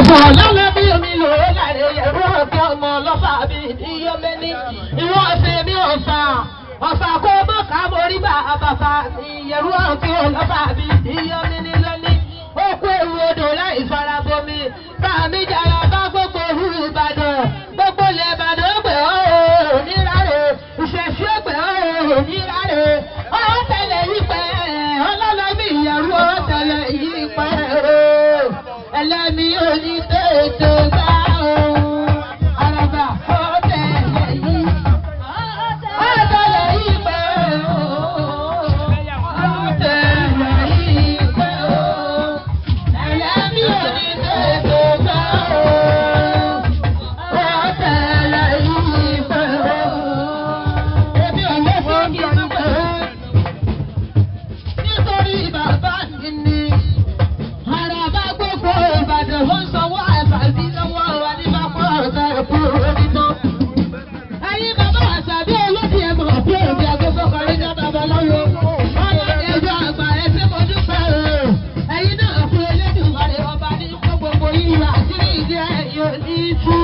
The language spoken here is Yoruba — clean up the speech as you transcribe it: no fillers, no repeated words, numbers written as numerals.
ẹ̀fọ́ lọ́lọ́ bí omi lò ó láre ẹ̀rọ ọ̀kẹ́ ọmọ ọlọ́fà bí ìdíyọ́mé ní ìwọ ọ̀sẹ̀ mi ọ̀fà ọ̀fà kó mọ̀ká borí bá àbàfà ìyẹ̀rú ọ̀kẹ́ ọlọ́fà bí ìdíyọ́mé ní lónìí ó kó ewu odò láì farabomi bàmí jàrá bá gbogbo òhù Ìbàdàn gbogbo ilẹ̀ Ìbàdàn ó gbé ọ́ òníráre ìṣẹ̀ṣẹ̀ ó gbé ọ́ òníráre ọ̀tẹ̀lẹ̀ yìí pẹ́ ọlọ́lọ́mí ìyẹ̀rú ọ̀tẹ̀lẹ̀ yìí pẹ́ ẹlẹ́mi òní tètè gbá àràbà ọ̀tẹ̀lẹ̀ yìí pẹ́ ọ̀tẹ̀lẹ̀ yìí pẹ́ ẹlẹ́mi òní tètè gbá ọ̀tẹ̀lẹ̀ yìí pẹ́ èmi ò lè fi kí n pẹ́ nítorí bàbá mi ni. Ìbàdàn ló ń sanwó àṣàbí lọ́wọ́ wa ní pápá ọ̀tá ẹ̀kú orí tán. Ẹ̀yin bàbá àṣàbí olódì ẹ̀mọ̀ bí òbí agbófó kọrí ní bàbá lọ́wọ́. Ọlọ́dẹ ẹjọ́ àgbà ẹsẹ̀ mo dúpẹ́ o. Ẹ̀yin náà fún Elédùmarè ọba ní gbogbo yìí àti ìdí ẹ̀yìn òní tú.